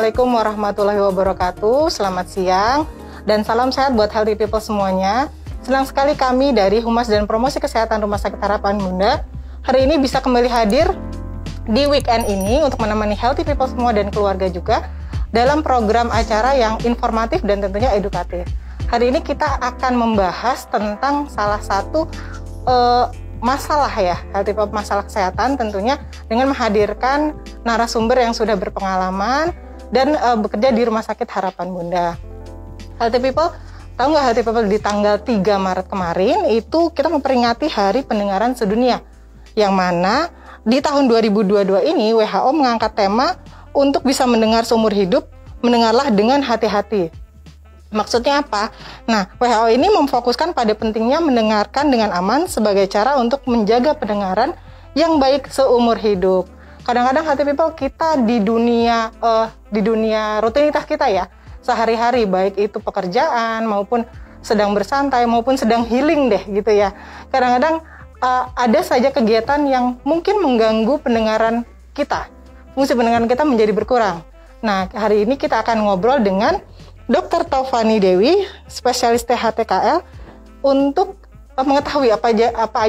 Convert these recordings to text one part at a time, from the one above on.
Assalamualaikum warahmatullahi wabarakatuh. Selamat siang dan salam sehat buat healthy people semuanya. Senang sekali kami dari Humas dan Promosi Kesehatan Rumah Sakit Harapan Bunda hari ini bisa kembali hadir di weekend ini untuk menemani healthy people semua dan keluarga juga dalam program acara yang informatif dan tentunya edukatif. Hari ini kita akan membahas tentang salah satu masalah ya, healthy people, masalah kesehatan tentunya dengan menghadirkan narasumber yang sudah berpengalaman dan bekerja di Rumah Sakit Harapan Bunda. Healthy people, tahu nggak healthy people di tanggal 3 Maret kemarin itu kita memperingati Hari Pendengaran Sedunia, yang mana di tahun 2022 ini WHO mengangkat tema untuk bisa mendengar seumur hidup, mendengarlah dengan hati-hati. Maksudnya apa? Nah, WHO ini memfokuskan pada pentingnya mendengarkan dengan aman sebagai cara untuk menjaga pendengaran yang baik seumur hidup. Kadang-kadang healthy people kita di dunia rutinitas kita ya, sehari-hari baik itu pekerjaan maupun sedang bersantai maupun sedang healing deh gitu ya. Kadang-kadang ada saja kegiatan yang mungkin mengganggu pendengaran kita. Fungsi pendengaran kita menjadi berkurang. Nah, hari ini kita akan ngobrol dengan Dr. Taufani Dewi, spesialis THTKL, untuk mengetahui apa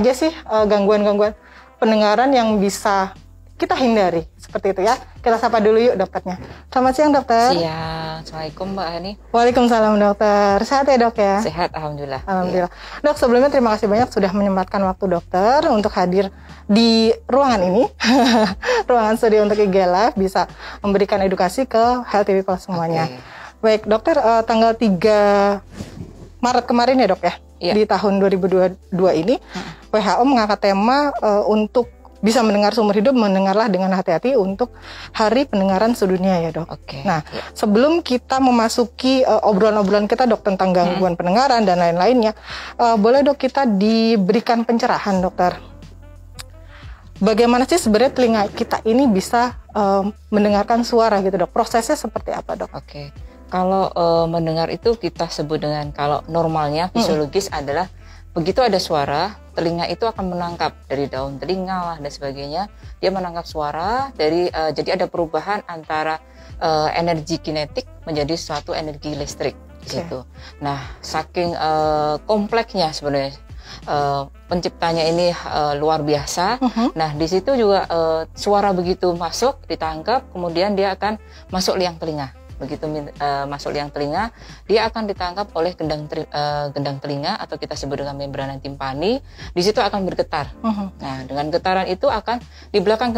aja sih gangguan-gangguan pendengaran yang bisa kita hindari. Seperti itu ya. Kita sapa dulu yuk dokternya. Selamat siang dokter. Siang. Assalamualaikum Mbak Hani. Waalaikumsalam dokter. Sehat ya dok ya? Sehat, alhamdulillah. Alhamdulillah. Ya. Dok, sebelumnya terima kasih banyak sudah menyempatkan waktu dokter untuk hadir di ruangan ini. Ruangan studio untuk IG Live, bisa memberikan edukasi ke healthy people semuanya. Okay. Baik, dokter, tanggal 3 Maret kemarin ya dok ya, di tahun 2022 ini, WHO mengangkat tema untuk bisa mendengar seumur hidup, mendengarlah dengan hati-hati untuk Hari Pendengaran Sedunia ya dok. Nah, sebelum kita memasuki obrolan-obrolan kita dok tentang gangguan pendengaran dan lain-lainnya, boleh dok kita diberikan pencerahan dokter. Bagaimana sih sebenarnya telinga kita ini bisa mendengarkan suara gitu dok? Prosesnya seperti apa dok? Kalau mendengar itu kita sebut dengan, kalau normalnya fisiologis adalah begitu ada suara, telinga itu akan menangkap dari daun telinga lah dan sebagainya. Dia menangkap suara dari jadi ada perubahan antara energi kinetik menjadi suatu energi listrik gitu. Nah, saking kompleksnya sebenarnya penciptanya ini luar biasa. Nah, di situ juga suara begitu masuk ditangkap, kemudian dia akan masuk liang telinga. Begitu masuk liang telinga, dia akan ditangkap oleh gendang telinga atau kita sebut dengan membrana timpani. Di situ akan bergetar. Nah, dengan getaran itu akan di belakang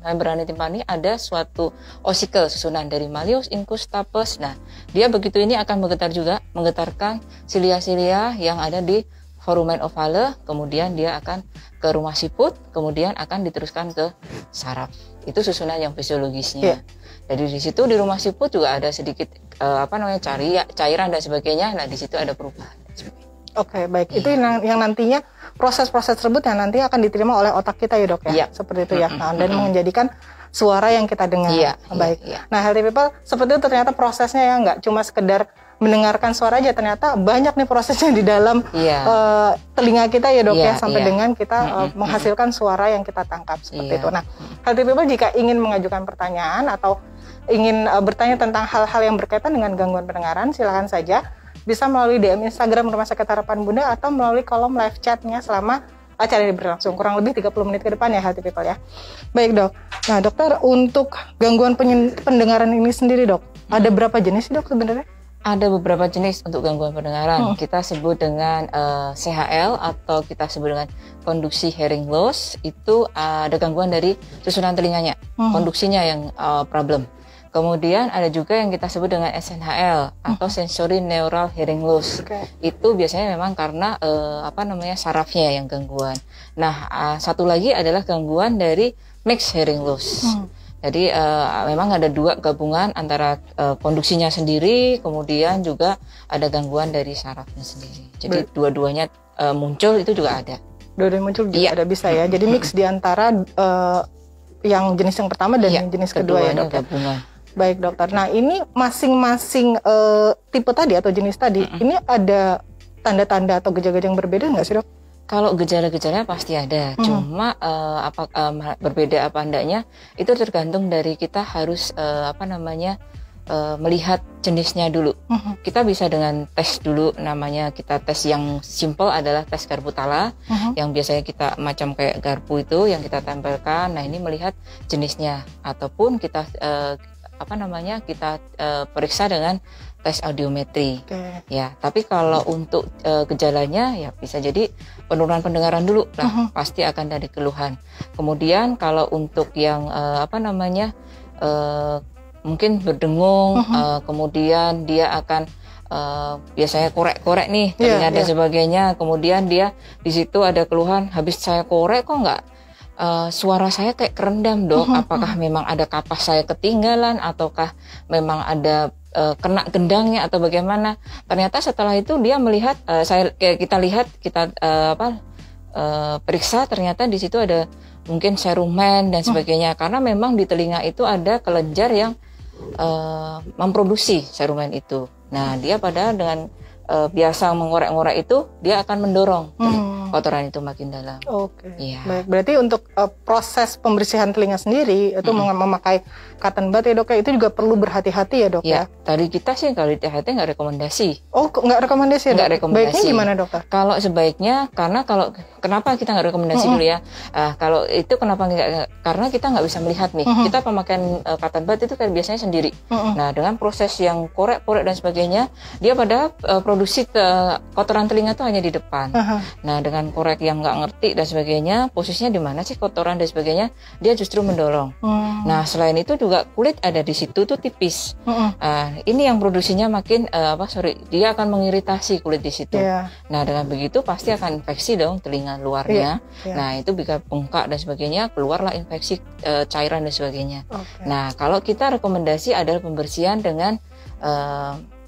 membrana timpani ada suatu osikel susunan dari malleus, incus, stapes. Nah, dia begitu ini akan bergetar juga, menggetarkan silia-silia yang ada di foramen ovale, kemudian dia akan ke rumah siput, kemudian akan diteruskan ke saraf. Itu susunan yang fisiologisnya. Jadi di situ di rumah siput juga ada sedikit cairan dan sebagainya. Nah, di situ ada perubahan. Oke, baik. Itu yang nantinya proses-proses tersebut yang nanti akan diterima oleh otak kita ya dok ya. Seperti itu ya. Dan menjadikan suara yang kita dengar. Baik. Nah, healthy people seperti itu ternyata prosesnya ya, nggak cuma sekedar mendengarkan suara aja, ternyata banyak nih prosesnya di dalam telinga kita ya dok ya, sampai dengan kita menghasilkan suara yang kita tangkap seperti itu. Nah, healthy people jika ingin mengajukan pertanyaan atau ingin bertanya tentang hal-hal yang berkaitan dengan gangguan pendengaran, silakan saja bisa melalui DM Instagram Rumah Sakit Harapan Bunda atau melalui kolom live chatnya selama acara ini berlangsung kurang lebih 30 menit ke depan ya healthy people ya. Baik dok. Nah dokter, untuk gangguan pendengaran ini sendiri dok, ada berapa jenis sih dok sebenarnya? Ada beberapa jenis untuk gangguan pendengaran. Kita sebut dengan CHL atau kita sebut dengan konduksi hearing loss. Itu ada gangguan dari susunan telinganya, konduksinya yang problem. Kemudian ada juga yang kita sebut dengan SNHL atau sensory neural hearing loss. Itu biasanya memang karena sarafnya yang gangguan. Nah, satu lagi adalah gangguan dari mixed hearing loss. Jadi memang ada dua gabungan antara konduksinya sendiri, kemudian juga ada gangguan dari sarafnya sendiri. Jadi dua-duanya muncul itu juga ada. Dua-duanya muncul juga ada bisa ya. Jadi mix di antara yang jenis yang pertama dan yang jenis kedua ya dok. Gabungan. Baik dokter. Nah ini masing-masing tipe tadi atau jenis tadi, ini ada tanda-tanda atau gejala-gejala yang berbeda nggak sih dok? Kalau gejala-gejalanya pasti ada, cuma berbeda apa enggaknya itu tergantung dari kita harus melihat jenisnya dulu. Kita bisa dengan tes dulu, namanya kita tes yang simple adalah tes Garbutala, yang biasanya kita macam kayak garpu itu yang kita tempelkan. Nah ini melihat jenisnya, ataupun kita periksa dengan tes audiometri. Ya, tapi kalau untuk gejalanya ya bisa jadi penurunan pendengaran dulu lah, pasti akan dari keluhan. Kemudian kalau untuk yang mungkin berdengung, kemudian dia akan biasanya korek-korek nih telinga dan sebagainya. Kemudian dia di situ ada keluhan, habis saya korek kok nggak suara saya kayak kerendam dok. Apakah memang ada kapas saya ketinggalan ataukah memang ada kena gendangnya atau bagaimana? Ternyata setelah itu dia melihat kita periksa, ternyata di situ ada mungkin serumen dan sebagainya, karena memang di telinga itu ada kelenjar yang memproduksi serumen itu. Nah dia padahal dengan biasa mengorek-ngorek itu dia akan mendorong kotoran itu makin dalam. Oke. Iya. Baik, berarti untuk proses pembersihan telinga sendiri itu memakai cotton bud ya dok ya, itu juga perlu berhati-hati ya dok ya? Tadi kita sih kalau hati-hati nggak rekomendasi. Oh nggak rekomendasi ya dok? Nggak rekomendasi. Baiknya gimana dokter? Kalau sebaiknya, kenapa kita nggak rekomendasi dulu ya? Kalau itu kenapa nggak? Karena kita nggak bisa melihat nih. Kita pemakaian cotton bud itu kan biasanya sendiri. Nah dengan proses yang korek-korek dan sebagainya, dia pada produksi kotoran telinga itu hanya di depan. Nah dengan korek yang nggak ngerti dan sebagainya, posisinya di mana sih kotoran dan sebagainya, dia justru mendorong. Nah selain itu juga kulit ada di situ tuh tipis. Ini yang produksinya makin dia akan mengiritasi kulit di situ. Nah dengan begitu pasti akan infeksi dong telinga luarnya. Nah itu bisa bengkak dan sebagainya, keluarlah infeksi cairan dan sebagainya. Nah kalau kita rekomendasi adalah pembersihan dengan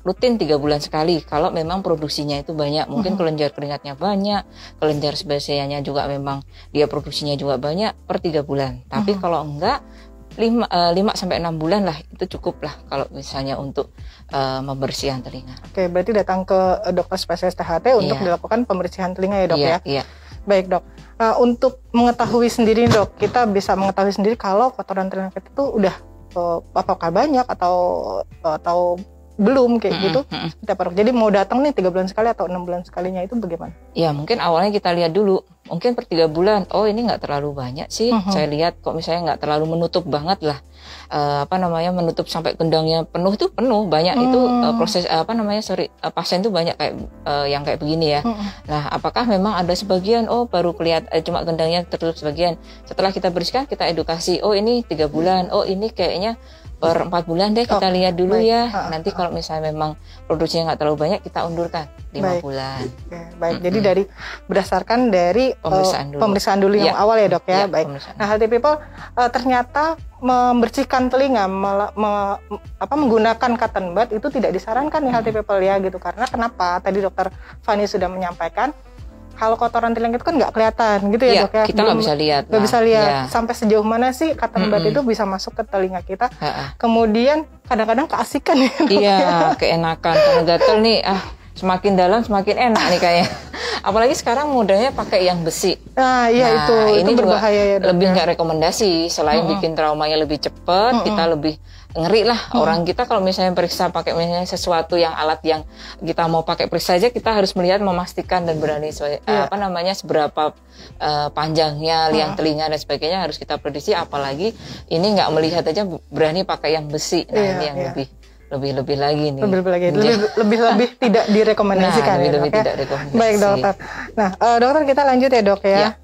rutin 3 bulan sekali. Kalau memang produksinya itu banyak, mungkin kelenjar keringatnya banyak, kelenjar sebagainya juga memang dia produksinya juga banyak, per 3 bulan. Tapi kalau enggak 5-6 bulan lah itu cukup lah kalau misalnya untuk pembersihan telinga. Oke, berarti datang ke dokter spesialis THT untuk dilakukan pembersihan telinga ya dok ya? Iya. Baik dok, untuk mengetahui sendiri dok, kita bisa mengetahui sendiri kalau kotoran telinga kita itu udah apakah banyak atau belum kayak gitu. Jadi mau datang nih 3 bulan sekali atau 6 bulan sekalinya itu bagaimana? Ya mungkin awalnya kita lihat dulu, mungkin per 3 bulan, oh ini nggak terlalu banyak sih. Saya lihat kok misalnya nggak terlalu menutup banget lah, menutup sampai gendangnya penuh itu penuh banyak itu proses pasien itu banyak kayak yang kayak begini ya. Nah apakah memang ada sebagian baru kelihatan cuma gendangnya tertutup sebagian, setelah kita bersihkan kita edukasi, oh ini 3 bulan, oh ini kayaknya per 4 bulan deh kita lihat dulu ya. Nanti kalau misalnya memang produksinya nggak terlalu banyak, kita undurkan 5 bulan. Baik. Jadi berdasarkan dari pemeriksaan dulu yang awal ya dok ya. Baik. Nah healthy people ternyata membersihkan telinga menggunakan cotton bud itu tidak disarankan nih healthy people ya gitu. Karena kenapa? Tadi dokter Fani sudah menyampaikan kalau kotoran telinga itu kan nggak kelihatan gitu ya dok ya. Kita nggak bisa lihat. Nggak bisa lihat sampai sejauh mana sih cotton bud itu bisa masuk ke telinga kita. Kemudian kadang-kadang keasikan ya dok. Iya, keenakan karena gatel nih. Semakin dalam semakin enak nih kayaknya. Apalagi sekarang modalnya pakai yang besi. Itu berbahaya ya dok. Lebih nggak rekomendasi. Selain bikin traumanya lebih cepat, kita lebih ngeri lah. Orang kita kalau misalnya periksa pakai misalnya sesuatu yang alat yang kita mau pakai periksa aja, kita harus melihat, memastikan dan berani seberapa panjangnya liang telinga dan sebagainya harus kita prediksi. Apalagi ini nggak melihat aja berani pakai yang besi. Nah ini yang lebih lagi nih. Lebih tidak direkomendasikan. Tidak rekomendasi. Baik dokter. Nah dokter kita lanjut ya dok ya.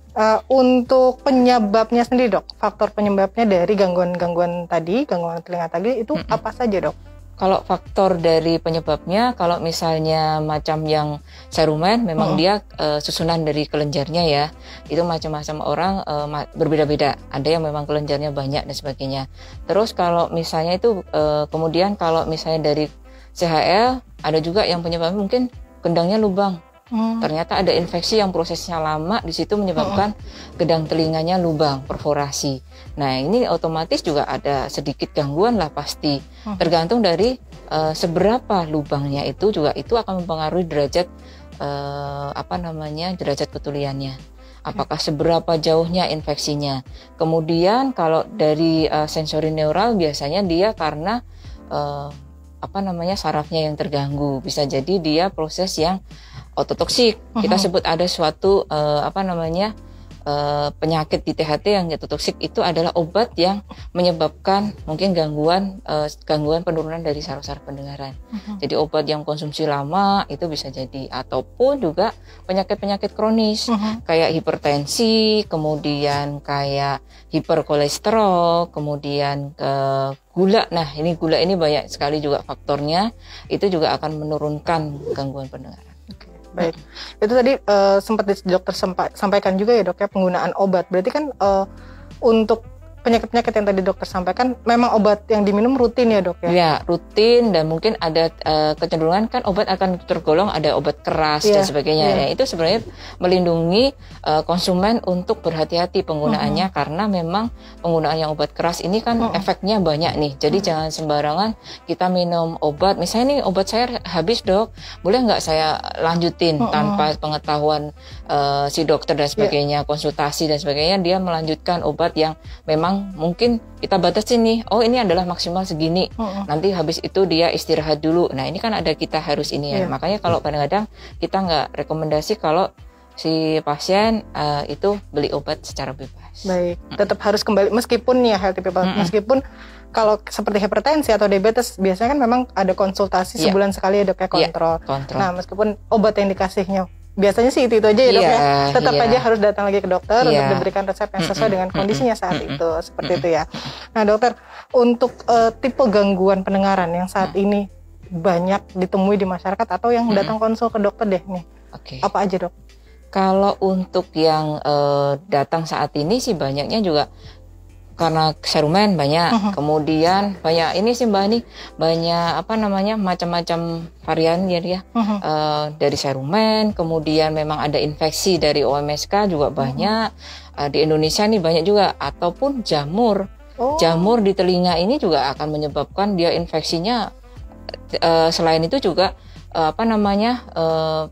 Untuk penyebabnya sendiri dok, faktor penyebabnya dari gangguan telinga tadi itu apa saja dok? Kalau faktor dari penyebabnya, kalau misalnya macam yang serumen, memang dia susunan dari kelenjarnya ya, itu macam-macam orang berbeda-beda. Ada yang memang kelenjarnya banyak dan sebagainya. Terus kalau misalnya itu kemudian kalau misalnya dari CHL, ada juga yang penyebabnya mungkin gendangnya lubang. Ternyata ada infeksi yang prosesnya lama di situ menyebabkan gedang telinganya lubang, perforasi. Nah ini otomatis juga ada sedikit gangguan lah pasti. Tergantung dari seberapa lubangnya itu juga itu akan mempengaruhi derajat derajat ketuliannya. Apakah seberapa jauhnya infeksinya. Kemudian kalau dari sensori neural biasanya dia karena sarafnya yang terganggu. Bisa jadi dia proses yang ototoksik. Kita sebut ada suatu penyakit di THT yang ototoksik, itu adalah obat yang menyebabkan mungkin gangguan penurunan dari saraf-saraf pendengaran. Jadi obat yang konsumsi lama itu bisa jadi, ataupun juga penyakit-penyakit kronis kayak hipertensi, kemudian kayak hiperkolesterol, kemudian gula. Nah, gula ini banyak sekali juga faktornya, itu juga akan menurunkan gangguan pendengaran. Baik, itu tadi sempat dokter sampaikan juga ya dok ya, penggunaan obat. Berarti kan untuk penyakit-penyakit yang tadi dokter sampaikan memang obat yang diminum rutin ya dok ya? Ya, rutin, dan mungkin ada kecenderungan kan obat akan tergolong ada obat keras dan sebagainya. Ya, itu sebenarnya melindungi konsumen untuk berhati-hati penggunaannya, karena memang penggunaan yang obat keras ini kan efeknya banyak nih. Jadi jangan sembarangan kita minum obat. Misalnya nih obat saya habis dok, boleh nggak saya lanjutin tanpa pengetahuan si dokter dan sebagainya, konsultasi dan sebagainya, dia melanjutkan obat yang memang mungkin kita batasin nih, oh ini adalah maksimal segini, nanti habis itu dia istirahat dulu. Nah ini kan ada, kita harus ini ya. Makanya kalau kadang-kadang kita nggak rekomendasi kalau si pasien itu beli obat secara bebas. Baik, tetap harus kembali, meskipun ya healthy people, meskipun kalau seperti hipertensi atau diabetes biasanya kan memang ada konsultasi sebulan sekali ya dok ya, kontrol. Nah meskipun obat yang dikasihnya biasanya sih itu aja ya dok ya, tetap aja harus datang lagi ke dokter untuk diberikan resep yang sesuai dengan kondisinya saat itu, seperti itu ya. Nah dokter, untuk tipe gangguan pendengaran yang saat ini banyak ditemui di masyarakat atau yang datang konsul ke dokter deh nih, apa aja dok? Kalau untuk yang datang saat ini sih banyaknya juga karena serumen banyak, kemudian banyak ini sih Mbak, nih banyak macam-macam varian ya, dari serumen, kemudian memang ada infeksi dari OMSK juga banyak, di Indonesia nih banyak juga, ataupun jamur di telinga ini juga akan menyebabkan dia infeksinya. Selain itu juga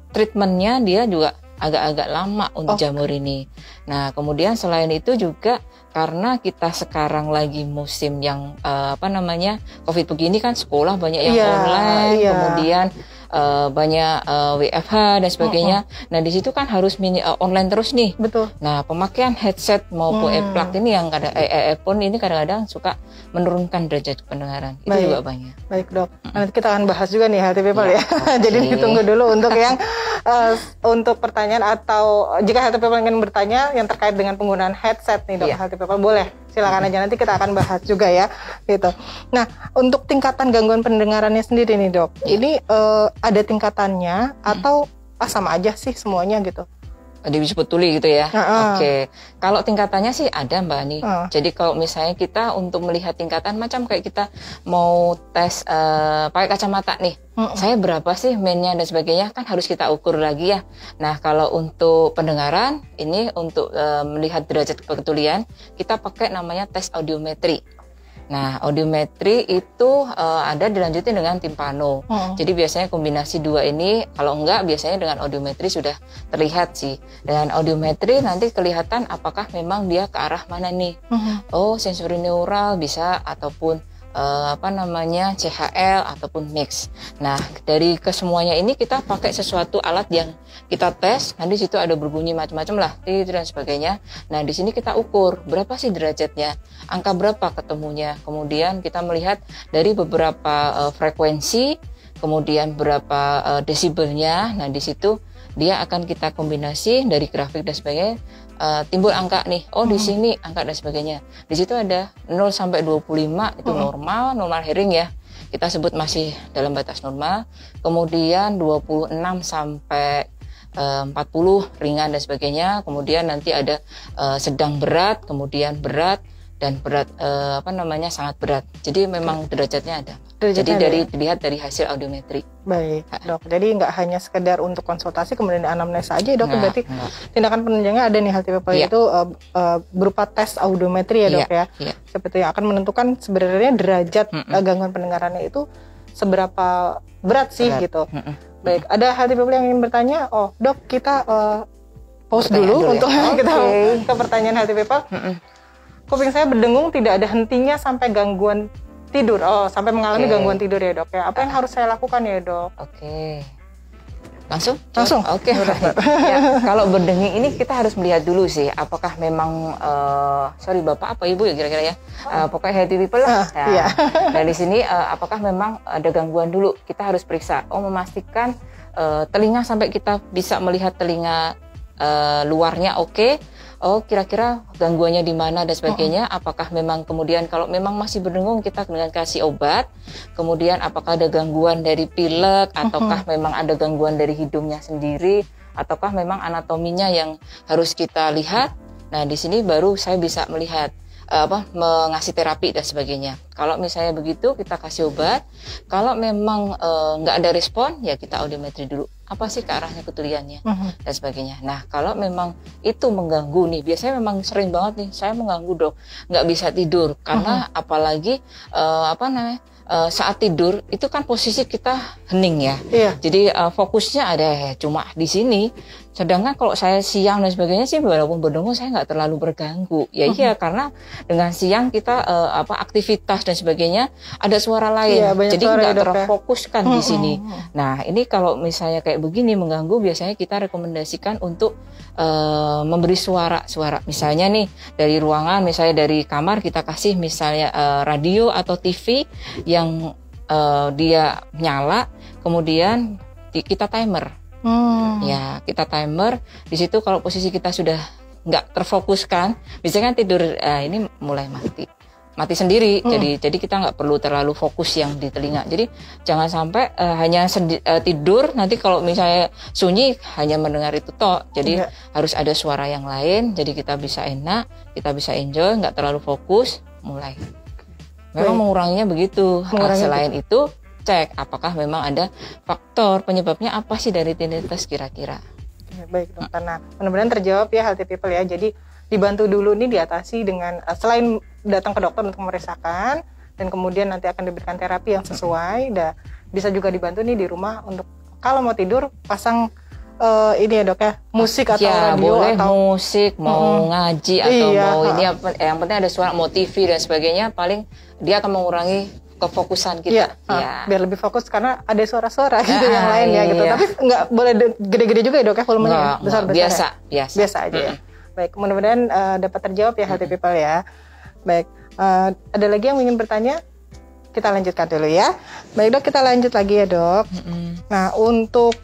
treatmentnya dia juga agak-agak lama untuk jamur ini. Nah kemudian selain itu juga karena kita sekarang lagi musim yang COVID begini kan, sekolah banyak yang online, kemudian banyak WFH dan sebagainya. Nah di situ kan harus online terus nih. Betul. Nah pemakaian headset maupun earplug ini yang earphone ini kadang-kadang suka menurunkan derajat pendengaran. Itu juga banyak. Baik dok. Nanti kita akan bahas juga nih healthy people ya. Jadi ditunggu dulu untuk yang untuk pertanyaan, atau jika healthy people ingin bertanya yang terkait dengan penggunaan headset nih dok, healthy people boleh silakan aja, nanti kita akan bahas juga ya gitu. Nah untuk tingkatan gangguan pendengarannya sendiri nih dok, ini ada tingkatannya atau sama aja sih semuanya gitu? Disebut tuli gitu ya. Oke. Kalau tingkatannya sih ada Mbak Ani. Jadi kalau misalnya kita untuk melihat tingkatan, macam kayak kita mau tes pakai kacamata nih. Saya berapa sih mainnya dan sebagainya, kan harus kita ukur lagi ya. Nah kalau untuk pendengaran ini untuk melihat derajat ketulian, kita pakai namanya tes audiometri. Nah, audiometri itu ada dilanjutin dengan timpano. Jadi biasanya kombinasi dua ini, kalau enggak biasanya dengan audiometri sudah terlihat sih. Dengan audiometri nanti kelihatan apakah memang dia ke arah mana nih. Oh, sensori neural bisa, ataupun CHL ataupun mix. Nah, dari kesemuanya ini kita pakai sesuatu alat yang kita tes. Nanti situ ada berbunyi macam-macam lah, dan sebagainya. Nah, di sini kita ukur berapa sih derajatnya, angka berapa ketemunya. Kemudian kita melihat dari beberapa frekuensi, kemudian berapa desibelnya. Nah, di situ dia akan kita kombinasi dari grafik dan sebagainya. Timbul angka nih, di sini angka dan sebagainya. Di situ ada 0 sampai 25 itu normal hearing ya. Kita sebut masih dalam batas normal. Kemudian 26 sampai 40 ringan dan sebagainya. Kemudian nanti ada sedang berat, kemudian berat, dan berat sangat berat. Jadi memang derajatnya ada. Dilihat dari hasil audiometri. Baik dok. Jadi nggak hanya sekedar untuk konsultasi kemudian anamnesa aja dok. Berarti tindakan penunjangnya ada nih healthy people itu berupa tes audiometri ya dok ya. Seperti yang akan menentukan sebenarnya derajat gangguan pendengarannya itu seberapa berat sih gitu. Baik, ada healthy people yang ingin bertanya? Oh, Dok, kita pause dulu untuk kita ke pertanyaan healthy people. Kuping saya berdengung, tidak ada hentinya sampai gangguan tidur. Oh, sampai mengalami gangguan tidur ya, Dok. Ya, apa yang harus saya lakukan ya, Dok? Langsung? Oke. Ya, kalau berdenging ini kita harus melihat dulu sih, apakah memang sorry Bapak apa Ibu ya kira-kira ya, pokoknya healthy people lah. Iya. Dari sini apakah memang ada gangguan dulu, kita harus periksa. Memastikan telinga sampai kita bisa melihat telinga luarnya oke. Oh, kira-kira gangguannya di mana dan sebagainya. Apakah memang kemudian kalau memang masih berdengung kita dengan kasih obat. Kemudian apakah ada gangguan dari pilek ataukah memang ada gangguan dari hidungnya sendiri ataukah memang anatominya yang harus kita lihat. Nah, di sini baru saya bisa melihat mengasih terapi dan sebagainya. Kalau misalnya begitu kita kasih obat. Kalau memang nggak ada respon ya kita audiometri dulu. Apa sih ke arahnya ketuliannya dan sebagainya. Nah, kalau memang itu mengganggu nih, biasanya memang sering banget nih saya mengganggu Dok, nggak bisa tidur karena apalagi saat tidur itu kan posisi kita hening ya. Jadi fokusnya ada cuma di sini. Sedangkan kalau saya siang dan sebagainya sih walaupun berdengung saya nggak terlalu berganggu. Ya iya karena dengan siang kita aktivitas dan sebagainya ada suara lain. Jadi nggak terfokuskan di sini. Nah, ini kalau misalnya kayak begini mengganggu biasanya kita rekomendasikan untuk memberi suara. Misalnya nih dari ruangan, misalnya dari kamar kita kasih misalnya radio atau TV yang dia nyala, kemudian kita timer. Ya, kita timer. Di situ kalau posisi kita sudah nggak terfokuskan, biasanya kan tidur ini mulai mati sendiri. Jadi kita nggak perlu terlalu fokus yang di telinga. Jadi jangan sampai hanya tidur nanti kalau misalnya sunyi hanya mendengar itu toh. Jadi harus ada suara yang lain. Jadi kita bisa enak, kita bisa enjoy, nggak terlalu fokus. Mulai. Memang menguranginya begitu. Selain itu cek apakah memang ada faktor penyebabnya apa sih dari tinnitus kira-kira. Baik Dokter, nah mudah-mudahan terjawab ya healthy people ya. Jadi dibantu dulu nih diatasi dengan selain datang ke dokter untuk memeriksakan dan kemudian nanti akan diberikan terapi yang sesuai. Bisa juga dibantu nih di rumah untuk kalau mau tidur pasang ini ya Dok ya, musik atau radio boleh atau musik, mau ngaji atau mau ini yang penting ada suara, mau TV dan sebagainya, paling dia akan mengurangi kefokusan kita. Biar lebih fokus karena ada suara-suara gitu yang lain ya gitu. Tapi nggak boleh gede-gede juga ya Dok ya volumenya, besar-besar. Biasa aja ya. Baik, mudah-mudahan dapat terjawab ya healthy people ya. Baik, ada lagi yang ingin bertanya? Kita lanjutkan dulu ya. Baik Dok, kita lanjut lagi ya Dok. Nah, untuk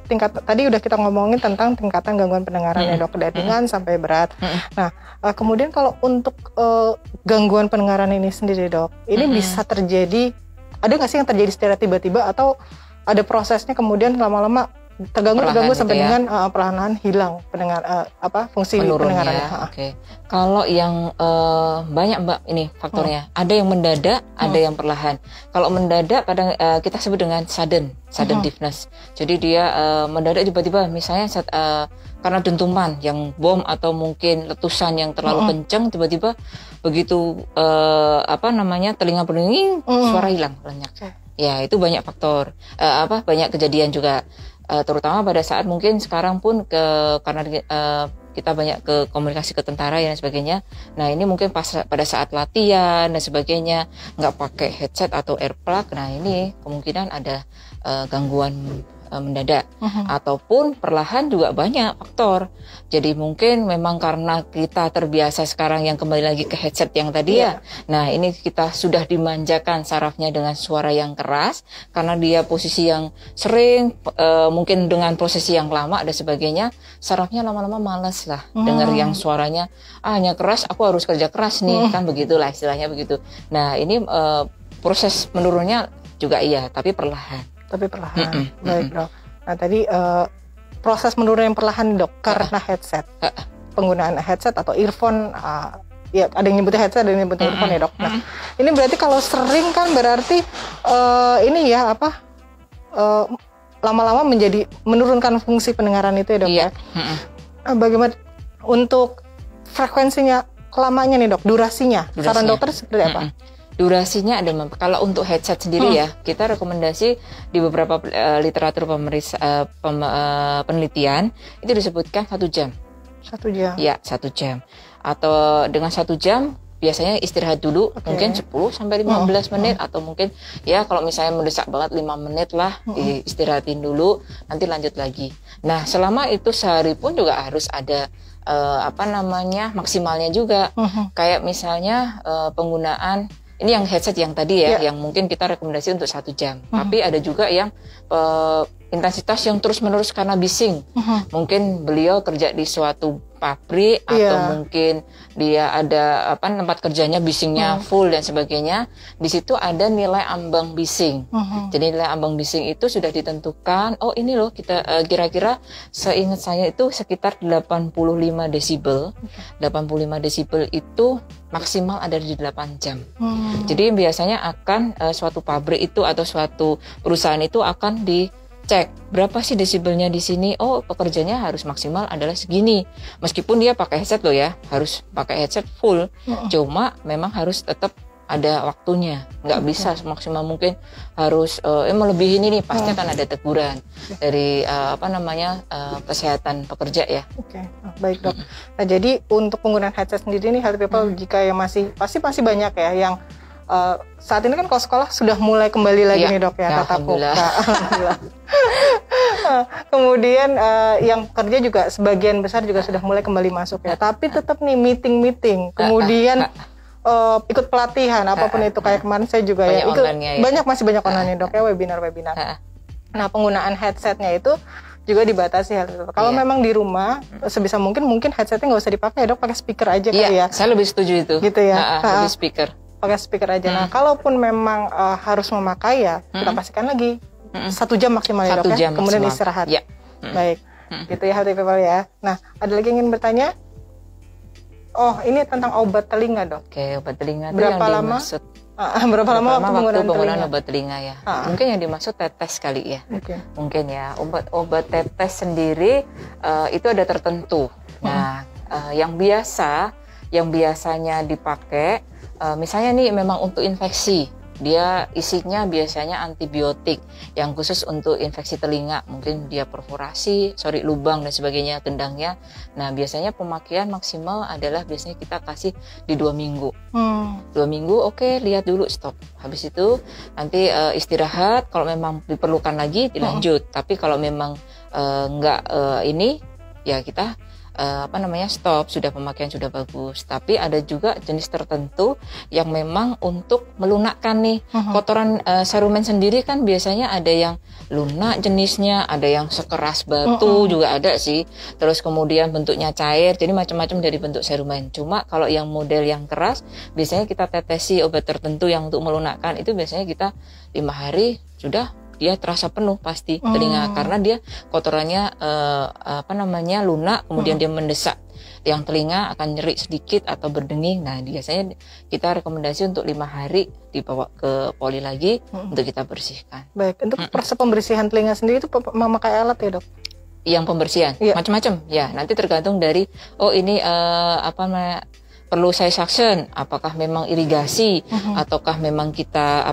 tingkat tadi udah kita ngomongin tentang tingkatan gangguan pendengaran ya Dok, dari ringan sampai berat. Nah, kemudian kalau untuk gangguan pendengaran ini sendiri Dok, ini bisa terjadi, ada nggak sih yang terjadi secara tiba-tiba atau ada prosesnya kemudian lama-lama terganggu sampai dengan perlahan-lahan hilang fungsi pendengarannya. Kalau yang banyak Mbak ini faktornya, ada yang mendadak, ada yang perlahan. Kalau mendadak kadang kita sebut dengan sudden deafness. Jadi dia mendadak tiba-tiba, misalnya karena dentuman yang bom atau mungkin letusan yang terlalu kencang, tiba-tiba begitu telinga berdenging, suara hilang lenyap. Ya itu banyak faktor, banyak kejadian juga. Terutama pada saat mungkin sekarang pun karena kita banyak ke komunikasi ke tentara dan sebagainya. Nah ini mungkin pada saat latihan dan sebagainya nggak pakai headset atau earplug. Nah ini kemungkinan ada gangguan mendadak ataupun perlahan juga banyak faktor. Jadi mungkin memang karena kita terbiasa sekarang yang kembali lagi ke headset yang tadi ya. Nah ini kita sudah dimanjakan sarafnya dengan suara yang keras karena dia posisi yang sering mungkin dengan prosesi yang lama dan sebagainya, sarafnya lama-lama malas lah dengar yang suaranya hanya keras, aku harus kerja keras nih kan begitulah istilahnya begitu. Nah ini proses menurunnya juga iya tapi perlahan. Baik Dok. Nah tadi proses menurun yang perlahan Dok karena headset, penggunaan headset atau earphone, ya ada yang nyebutnya headset, ada yang nyebutnya earphone ya Dok. Nah ini berarti kalau sering kan berarti ini ya lama-lama menurunkan fungsi pendengaran itu ya Dok ya. Bagaimana untuk frekuensinya, lamanya nih Dok, durasinya. Saran dokter seperti apa? Durasinya ada. Kalau untuk headset sendiri ya, kita rekomendasi di beberapa literatur penelitian itu disebutkan 1 jam. 1 jam. Ya, 1 jam. Atau dengan 1 jam biasanya istirahat dulu, mungkin 10 sampai 15 menit atau mungkin ya kalau misalnya mendesak banget 5 menit lah istirahatin dulu, nanti lanjut lagi. Nah, selama itu sehari pun juga harus ada maksimalnya juga. Kayak misalnya penggunaan ini yang headset yang tadi ya, yang mungkin kita rekomendasi untuk 1 jam. Tapi ada juga yang intensitas yang terus-menerus karena bising. Mungkin beliau kerja di suatu pabrik atau mungkin dia ada tempat kerjanya bisingnya full dan sebagainya. Di situ ada nilai ambang bising. Jadi nilai ambang bising itu sudah ditentukan. Oh ini loh kita kira-kira seingat saya itu sekitar 85 desibel. 85 desibel itu maksimal ada di 8 jam. Jadi biasanya akan suatu pabrik itu atau suatu perusahaan itu akan dicek berapa sih desibelnya di sini. Oh, pekerjanya harus maksimal adalah segini. Meskipun dia pakai headset loh ya, harus pakai headset full. Cuma memang harus tetap ada waktunya. Nggak bisa semaksimal mungkin harus melebihi ini nih, pasti akan ada teguran dari kesehatan pekerja ya. Oke. Baik, Dok. Nah, jadi untuk penggunaan headset sendiri nih, healthy people jika yang masih pasti banyak ya yang saat ini kan kalau sekolah sudah mulai kembali lagi nih, Dok ya, tatap muka. Alhamdulillah. Kemudian yang kerja juga sebagian besar juga sudah mulai kembali masuk ya. Tapi tetap nih meeting, kemudian ikut pelatihan apapun itu, kayak kemarin saya juga banyak masih banyak online, Dok ya, webinar. Nah, penggunaan headsetnya itu juga dibatasi hal itu. Kalau memang di rumah sebisa mungkin headsetnya nggak usah dipakai ya, Dok, pakai speaker aja kali ya. Saya lebih setuju itu. Gitu ya. Lebih speaker. Pakai speaker aja. Nah, kalaupun memang harus memakai ya, kita pastikan lagi 1 jam maksimal ya, Dok ya. Kemudian istirahat. Ya. Baik. Gitu ya, healthy people ya. Nah, ada lagi yang ingin bertanya? Oh, ini tentang obat telinga, Dok. Oke, obat telinga berapa itu yang lama? dimaksud. Berapa lama waktu penggunaan obat telinga ya? Mungkin yang dimaksud tetes kali ya. Mungkin ya. Obat tetes sendiri itu ada tertentu. Nah, yang biasanya dipakai misalnya nih memang untuk infeksi. Dia isinya biasanya antibiotik yang khusus untuk infeksi telinga, mungkin dia perforasi, lubang dan sebagainya, gendangnya. Nah, biasanya pemakaian maksimal adalah biasanya kita kasih di 2 minggu. 2 minggu, oke, lihat dulu, stop. Habis itu nanti istirahat, kalau memang diperlukan lagi dilanjut. Tapi kalau memang ya kita stop, sudah pemakaian sudah bagus. Tapi ada juga jenis tertentu yang memang untuk melunakkan nih kotoran. Serumen sendiri kan biasanya ada yang lunak jenisnya, ada yang sekeras batu juga ada sih. Terus kemudian bentuknya cair, jadi macam-macam dari bentuk serumen. Cuma kalau yang model yang keras biasanya kita tetesi obat tertentu yang untuk melunakkan, itu biasanya kita 5 hari sudah dia terasa penuh pasti telinga, karena dia kotorannya lunak, kemudian dia mendesak yang telinga akan nyeri sedikit atau berdenging. Nah, biasanya kita rekomendasi untuk 5 hari dibawa ke poli lagi untuk kita bersihkan. Baik, untuk proses pembersihan telinga sendiri itu memakai alat ya, Dok? Yang pembersihan macam-macam ya, nanti tergantung dari ini perlu saya suction, apakah memang irigasi ataukah memang kita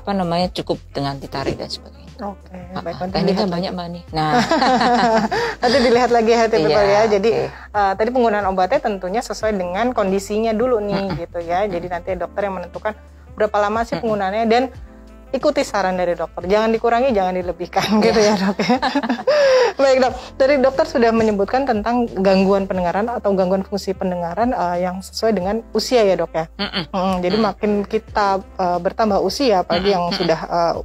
cukup dengan ditarik dan sebagainya. Oke, baik. Tekniknya banyak Mbak nih. Nah, nanti dilihat lagi healthy people ya. Jadi tadi penggunaan obatnya tentunya sesuai dengan kondisinya dulu nih gitu ya. Jadi nanti dokter yang menentukan berapa lama sih penggunaannya, dan ikuti saran dari dokter. Jangan dikurangi, jangan dilebihkan gitu ya, Dok. Baik, Dok. Dari dokter sudah menyebutkan tentang gangguan pendengaran atau gangguan fungsi pendengaran yang sesuai dengan usia ya, Dok ya. Jadi makin kita bertambah usia, apalagi yang sudah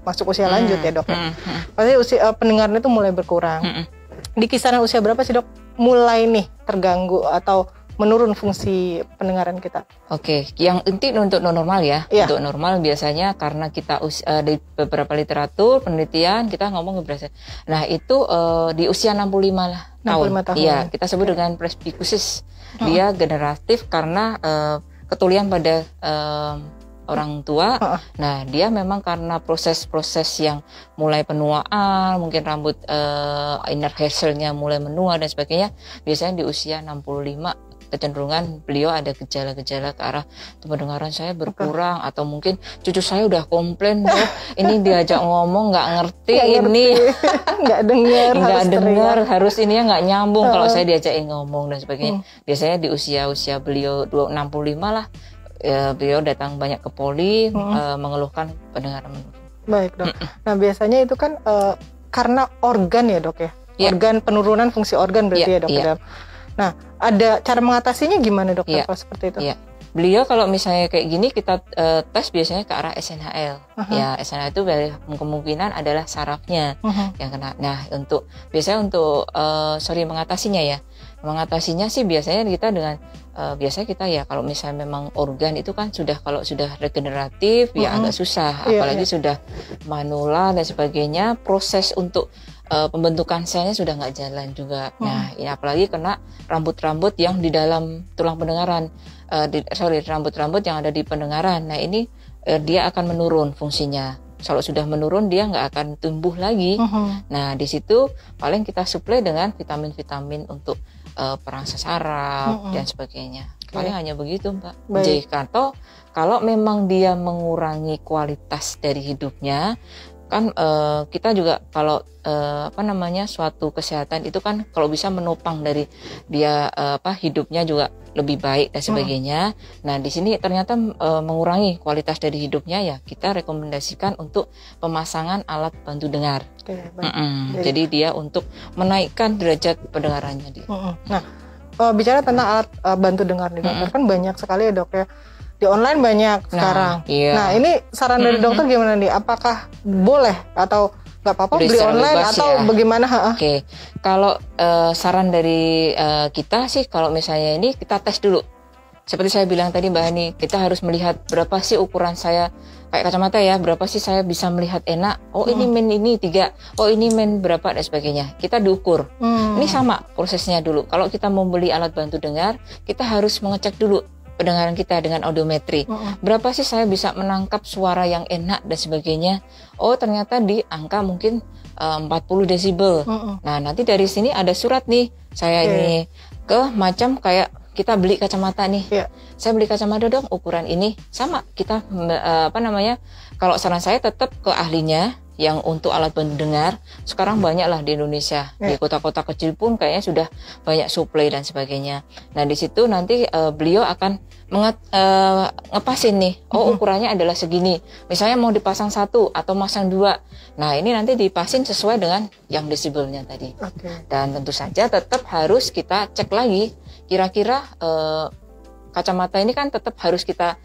masuk usia lanjut ya, Dok ya. Pasti usia pendengaran itu mulai berkurang. Di kisaran usia berapa sih, Dok, mulai nih terganggu atau menurun fungsi pendengaran kita? Oke, yang inti untuk normal ya. Untuk normal biasanya karena kita di beberapa literatur penelitian kita ngomong berapa. Nah, itu di usia 65 lah. 65 tahun. Iya, kita sebut dengan presbikusis. Dia generatif karena ketulian pada orang tua. Nah, dia memang karena proses-proses yang mulai penuaan, mungkin rambut inner hairstyle-nya mulai menua dan sebagainya, biasanya di usia 65 kecenderungan beliau ada gejala-gejala ke arah pendengaran saya berkurang, atau mungkin cucu saya udah komplain, Dok, ini diajak ngomong nggak ngerti, nggak dengar, harus ini ya nggak nyambung kalau saya diajakin ngomong dan sebagainya. Biasanya di usia beliau 65 lah, beliau datang banyak ke poli mengeluhkan pendengaran menurun. Baik, Dok. Nah, biasanya itu kan karena organ ya, Dok ya? Organ, penurunan fungsi organ berarti ya, Dok? Nah, ada cara mengatasinya gimana, Dok, kalau seperti itu? Beliau kalau misalnya kayak gini, kita tes biasanya ke arah SNHL. Ya, SNHL itu kemungkinan adalah sarafnya yang kena. Nah, biasanya untuk mengatasinya ya. Mengatasinya sih biasanya kita dengan biasanya kita ya kalau misalnya memang organ itu kan kalau sudah regeneratif ya agak susah, apalagi sudah manula dan sebagainya, proses untuk pembentukan selnya sudah nggak jalan juga. Nah, ini apalagi kena rambut-rambut yang di dalam tulang pendengaran, rambut-rambut yang ada di pendengaran. Nah, ini dia akan menurun fungsinya. Kalau sudah menurun dia nggak akan tumbuh lagi. Nah, di situ paling kita suplai dengan vitamin-vitamin untuk perangsang saraf dan sebagainya. Paling hanya begitu, Mbak. Jadi kalau memang dia mengurangi kualitas dari hidupnya, kan kita juga kalau suatu kesehatan itu kan kalau bisa menopang dari dia hidupnya juga lebih baik dan sebagainya. Nah, di sini ternyata mengurangi kualitas dari hidupnya, ya kita rekomendasikan untuk pemasangan alat bantu dengar. Jadi dia untuk menaikkan derajat pendengarannya dia. Nah, bicara tentang alat bantu dengar nih, dokter, kan banyak sekali ya, Dok ya. Di online banyak sekarang. Nah, ini saran dari dokter gimana nih? Apakah boleh atau nggak apa-apa beli online atau bagaimana? Oke, kalau saran dari kita sih, kalau misalnya ini kita tes dulu. Seperti saya bilang tadi, Mbak Hani, kita harus melihat berapa sih ukuran saya kayak kacamata ya, berapa sih saya bisa melihat enak. Oh, ini men ini 3, oh ini men berapa dan sebagainya. Kita diukur. Ini sama prosesnya dulu. Kalau kita mau beli alat bantu dengar, kita harus mengecek dulu pendengaran kita dengan audiometri. Berapa sih saya bisa menangkap suara yang enak dan sebagainya. Oh, ternyata di angka mungkin 40 desibel. Nah, nanti dari sini ada surat nih. Saya ini macam kayak kita beli kacamata nih. Saya beli kacamata dong ukuran ini. Sama, kita kalau saran saya tetap ke ahlinya yang untuk alat bantu dengar. Sekarang banyak lah di Indonesia. Di kota-kota kecil pun kayaknya sudah banyak suplai dan sebagainya. Nah, di situ nanti beliau akan ngepasin nih. Oh, ukurannya adalah segini. Misalnya mau dipasang 1 atau masang 2. Nah, ini nanti dipasin sesuai dengan yang desibelnya tadi. Dan tentu saja tetap harus kita cek lagi. Kira-kira kacamata ini kan tetap harus kita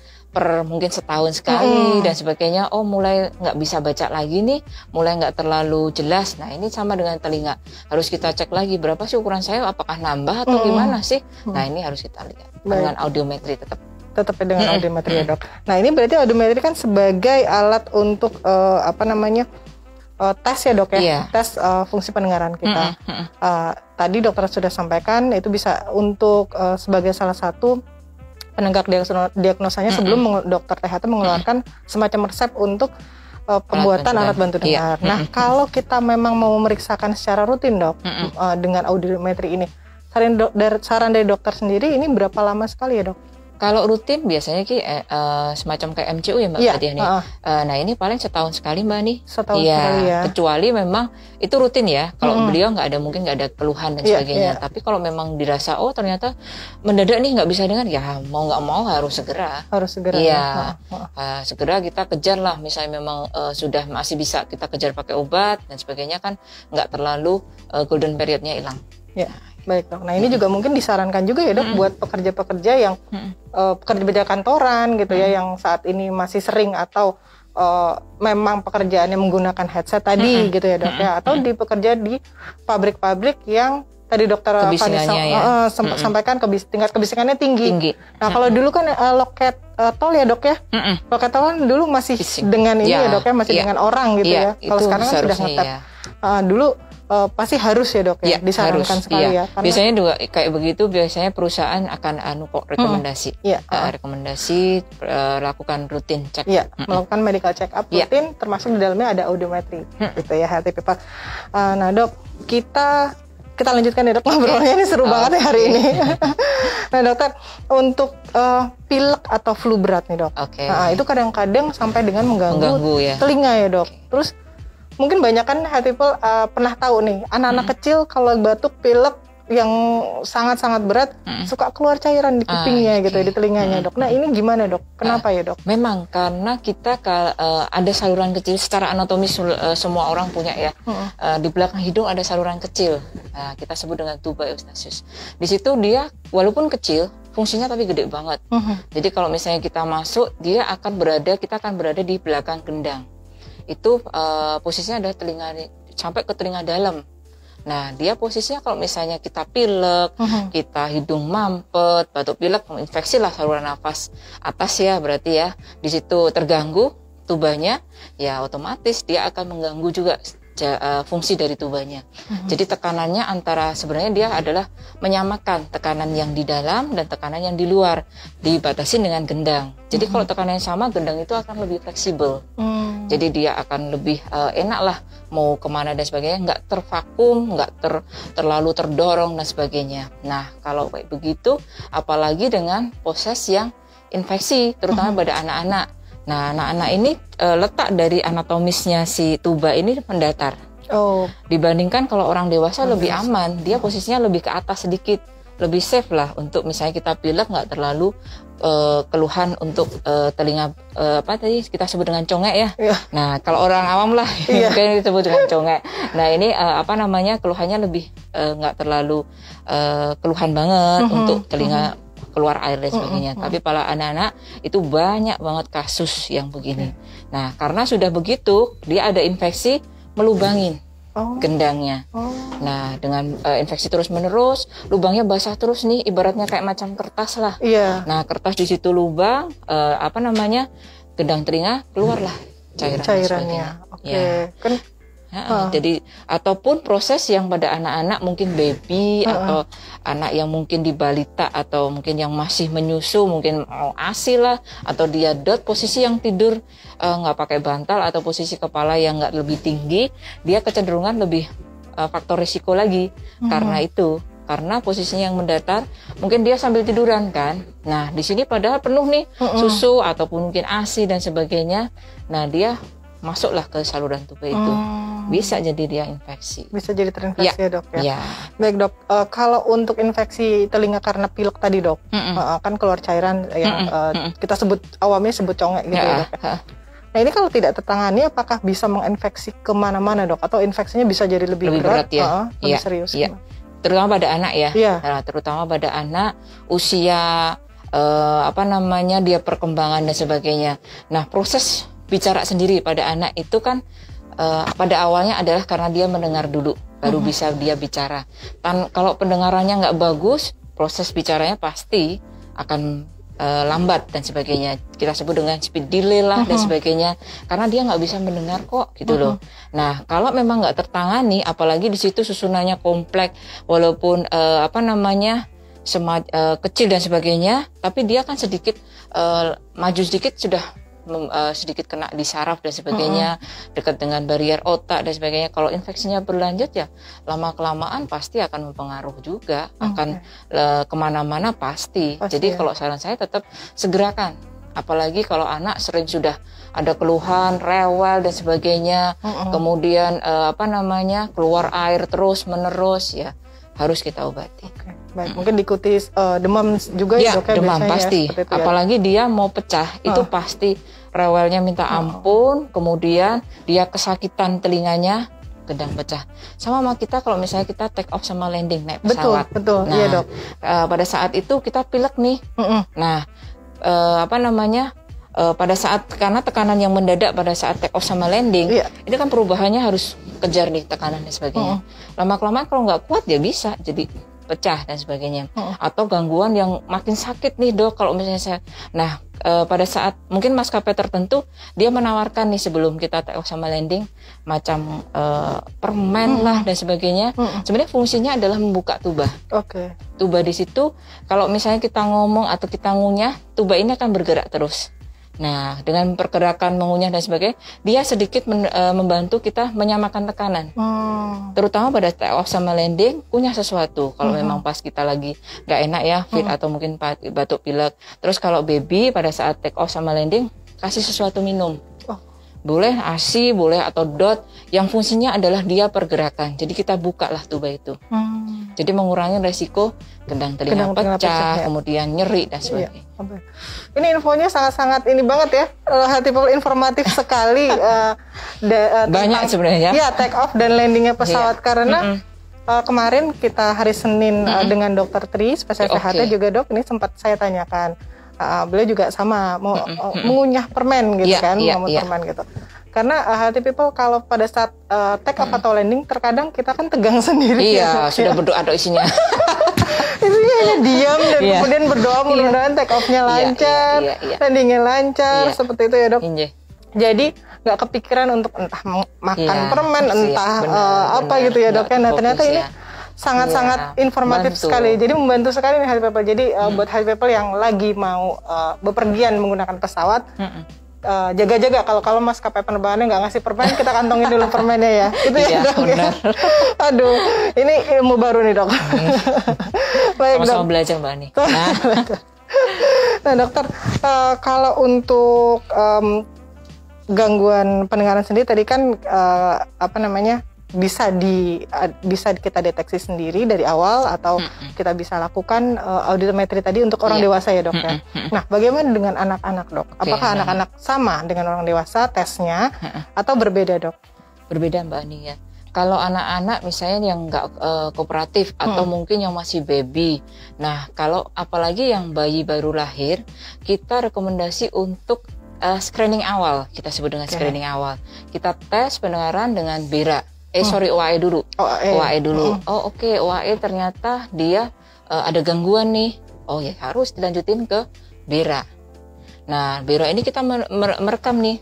mungkin setahun sekali dan sebagainya. Oh, mulai nggak bisa baca lagi nih, mulai nggak terlalu jelas. Nah, ini sama dengan telinga, harus kita cek lagi berapa sih ukuran saya, apakah nambah atau gimana sih. Nah, ini harus kita lihat dengan audiometri, tetap dengan audiometri ya, Dok. Nah, ini berarti audiometri kan sebagai alat untuk tes ya, Dok ya, tes fungsi pendengaran kita. Tadi dokter sudah sampaikan itu bisa untuk sebagai salah satu penegak diagnosanya sebelum dokter THT mengeluarkan semacam resep untuk pembuatan alat bantu dengar. Nah, kalau kita memang mau memeriksakan secara rutin, Dok, dengan audiometri ini, saran dari dokter sendiri ini berapa lama sekali ya, Dok? Kalau rutin biasanya semacam kayak MCU ya, Mbak, berarti ini. Nah, ini paling setahun sekali, Mbak nih. Setahun sekali ya. Kecuali memang itu rutin ya. Kalau beliau mungkin nggak ada keluhan dan sebagainya. Tapi kalau memang dirasa ternyata mendadak nih nggak bisa dengar, ya mau nggak mau harus segera. Iya. Segera kita kejar lah. Misalnya memang sudah masih bisa kita kejar pakai obat dan sebagainya, kan nggak terlalu golden periodnya hilang. Ya. Baik, Dok. Nah, ini juga mungkin disarankan juga ya, Dok, buat pekerja-pekerja yang pekerja kantoran gitu ya, yang saat ini masih sering atau memang pekerjaannya menggunakan headset tadi gitu ya, Dok ya, atau pekerja di pabrik-pabrik yang tadi Dokter Fani sampaikan tingkat kebisingannya tinggi. Nah, kalau dulu kan loket tol ya, Dok ya, loket tol kan dulu masih dengan ini ya, Dok ya, masih dengan orang gitu ya. Kalau sekarang kan sudah ngetap. Dulu pasti harus ya, Dok ya, disarankan sekali ya. Karena biasanya juga kayak begitu, biasanya perusahaan akan rekomendasi, lakukan rutin cek, melakukan medical check up rutin, termasuk di dalamnya ada audiometri, gitu ya, healthy people. Nah, Dok, kita kita lanjutkan ya dok, ngobrolnya ini seru banget ya hari ini. Nah dokter, untuk pilek atau flu berat nih dok, nah, itu kadang-kadang sampai dengan mengganggu ya. Telinga ya dok. Terus mungkin banyak kan health people pernah tahu nih, anak-anak kecil kalau batuk pilek yang sangat-sangat berat suka keluar cairan di kupingnya gitu, di telinganya dok. Nah ini gimana dok? Kenapa ya dok? Memang karena kita ada saluran kecil secara anatomis, semua orang punya ya. Di belakang hidung ada saluran kecil, kita sebut dengan tuba eustachius. Di situ dia walaupun kecil fungsinya tapi gede banget. Jadi kalau misalnya kita masuk, kita akan berada di belakang gendang. Itu posisinya ada telinga sampai ke telinga dalam. Nah, dia posisinya kalau misalnya kita pilek, kita hidung mampet, batuk pilek, infeksi lah saluran nafas atas ya, berarti ya di situ terganggu tubanya, ya otomatis dia akan mengganggu juga fungsi dari tubanya. Jadi tekanannya sebenarnya dia adalah menyamakan tekanan yang di dalam dan tekanan yang di luar, dibatasi dengan gendang. Jadi kalau tekanan yang sama, gendang itu akan lebih fleksibel. Jadi dia akan lebih enak lah mau kemana dan sebagainya, nggak tervakum, nggak terlalu terdorong dan sebagainya. Nah kalau kayak begitu, apalagi dengan proses yang infeksi, terutama pada anak-anak. Nah, anak-anak ini letak dari anatomisnya si tuba ini mendatar. Dibandingkan kalau orang dewasa lebih aman, dia posisinya lebih ke atas sedikit, lebih safe lah untuk misalnya kita pilek nggak terlalu keluhan untuk telinga apa tadi kita sebut dengan congek ya. Nah, kalau orang awam lah mungkin disebut dengan congek. Nah, ini keluhannya lebih nggak terlalu keluhan banget untuk telinga keluar air dan sebagainya. Tapi pada anak-anak itu banyak banget kasus yang begini. Nah, karena sudah begitu, dia ada infeksi melubangin gendangnya. Nah, dengan infeksi terus-menerus, lubangnya basah terus nih, ibaratnya kayak macam kertas lah. Nah, kertas di situ lubang, gendang telinga keluarlah cairannya. Jadi ataupun proses yang pada anak-anak mungkin baby atau anak yang mungkin di balita atau mungkin yang masih menyusu, mungkin mau ASI lah atau dia posisi yang tidur nggak pakai bantal atau posisi kepala yang nggak lebih tinggi, dia kecenderungan lebih faktor risiko lagi karena posisinya yang mendatar, mungkin dia sambil tiduran kan. Nah di sini padahal penuh nih susu ataupun mungkin ASI dan sebagainya. Nah dia masuklah ke saluran tuba itu, bisa jadi dia infeksi. Bisa jadi terinfeksi ya dok ya. Baik dok, kalau untuk infeksi telinga karena pilek tadi dok, kan keluar cairan kita sebut awamnya sebut congek gitu ya dok. Nah ini kalau tidak tertangani, apakah bisa menginfeksi kemana-mana dok? Atau infeksinya bisa jadi lebih berat ya? Lebih serius? Terutama pada anak ya. Nah, terutama pada anak usia dia perkembangan dan sebagainya. Nah proses bicara sendiri pada anak itu kan pada awalnya adalah karena dia mendengar dulu baru bisa dia bicara. Kalau pendengarannya nggak bagus, proses bicaranya pasti akan lambat dan sebagainya. Kita sebut dengan speed delay lah dan sebagainya, karena dia nggak bisa mendengar kok gitu loh. Nah kalau memang nggak tertangani, apalagi di situ susunannya kompleks, walaupun kecil dan sebagainya, tapi dia kan sedikit maju sedikit sudah sedikit kena di saraf dan sebagainya, dekat dengan barier otak dan sebagainya. Kalau infeksinya berlanjut ya lama-kelamaan pasti akan mempengaruh juga, akan kemana-mana pasti. Jadi kalau saran saya tetap segerakan, apalagi kalau anak sering sudah ada keluhan, rewel dan sebagainya, kemudian keluar air terus menerus, ya harus kita obati. Baik, mungkin diikuti demam juga ya dok ya, demam pasti. Ya, apalagi dia mau pecah, itu pasti rewelnya minta ampun, kemudian dia kesakitan telinganya, gendang pecah. Sama kita kalau misalnya kita take off sama landing naik pesawat. Betul, nah, iya dok. Pada saat itu kita pilek nih. Nah, pada saat karena tekanan yang mendadak pada saat take off sama landing, ini kan perubahannya harus kejar nih tekanan dan sebagainya. Lama-kelamaan kalau nggak kuat ya bisa jadi pecah dan sebagainya, atau gangguan yang makin sakit nih dok kalau misalnya saya. Nah pada saat mungkin maskapai tertentu dia menawarkan nih sebelum kita take off sama landing macam permen lah dan sebagainya. Sebenarnya fungsinya adalah membuka tuba. Tuba di situ kalau misalnya kita ngomong atau kita ngunyah, tuba ini akan bergerak terus. Nah, dengan pergerakan mengunyah dan sebagainya, dia sedikit membantu kita menyamakan tekanan. Terutama pada take off sama landing, kunyah sesuatu. Kalau memang pas kita lagi nggak enak ya, fit atau mungkin batuk pilek. Terus kalau baby pada saat take off sama landing, kasih sesuatu minum. Boleh ASI, boleh atau DOT, yang fungsinya adalah dia pergerakan. Jadi kita buka lah tuba itu. Jadi mengurangi resiko gendang telinga pecah, kemudian nyeri dan sebagainya. Iya. Ini infonya sangat-sangat ini banget ya, Healthy People informatif sekali. Banyak sebenarnya. Ya, take off dan landingnya pesawat karena kemarin kita hari Senin dengan Dokter Tri, spesialis kesehatan juga dok, ini sempat saya tanyakan. Beliau juga sama mengunyah permen gitu kan, permen gitu. Karena Healthy People kalau pada saat take off atau landing terkadang kita kan tegang sendiri. Iya, sudah berdoa isinya. Isinya hanya diam dan kemudian berdoa mudah-mudahan take off-nya lancar, landingnya lancar, seperti itu ya dok. Jadi nggak kepikiran untuk entah makan permen, entah apa gitu ya dok. Nah ternyata ini sangat-sangat informatif sekali. Jadi membantu sekali nih Healthy People. Jadi buat Healthy People yang lagi mau bepergian menggunakan pesawat, jaga-jaga kalau maskapai penerbangannya nggak ngasih permen, kita kantongin dulu permennya ya. Itu ya dok. Ya. Aduh, ini ilmu baru nih dok. Baik, sama-sama belajar Mbak Ani. Nah dokter, kalau untuk gangguan pendengaran sendiri tadi kan bisa kita deteksi sendiri dari awal atau kita bisa lakukan audiometri tadi untuk orang dewasa ya dok ya. Nah bagaimana dengan anak-anak dok? Apakah anak-anak sama dengan orang dewasa tesnya atau berbeda dok? Berbeda Mbak Ani ya. Kalau anak-anak misalnya yang nggak kooperatif atau mungkin yang masih baby. Nah kalau apalagi yang bayi baru lahir, kita rekomendasi untuk screening awal. Kita sebut dengan screening awal. Kita tes pendengaran dengan BERA. OAE dulu. OAE dulu. OAE ternyata dia ada gangguan nih. Oh ya harus dilanjutin ke BERA. Nah, BERA ini kita merekam nih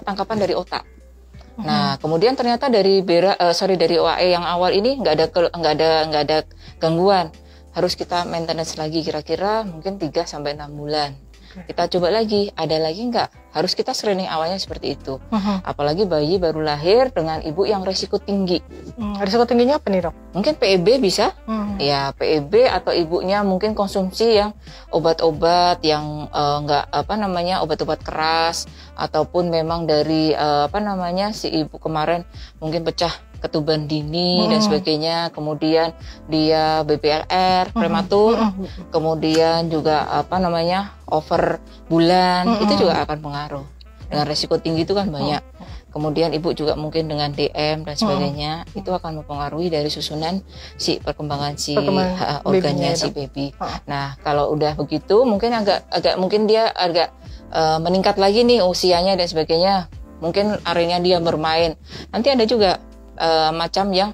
tangkapan dari otak. Nah, kemudian ternyata dari dari OAE yang awal ini nggak ada gangguan. Harus kita maintenance lagi kira-kira mungkin 3 sampai 6 bulan. Kita coba lagi, ada lagi nggak? Harus kita screening awalnya seperti itu. Apalagi bayi baru lahir dengan ibu yang resiko tinggi. Resiko tingginya apa nih dok? Mungkin PEB bisa, ya PEB atau ibunya mungkin konsumsi yang obat-obat yang obat-obat keras ataupun memang dari si ibu kemarin mungkin pecah ketuban dini dan sebagainya, kemudian dia BPLR prematur, kemudian juga over bulan, itu juga akan pengaruh. Dengan resiko tinggi itu kan banyak. Kemudian ibu juga mungkin dengan DM dan sebagainya, itu akan mempengaruhi dari susunan perkembangan organnya si baby. Nah, kalau udah begitu mungkin mungkin dia agak meningkat lagi nih usianya dan sebagainya. Mungkin areanya dia bermain. Nanti ada juga macam yang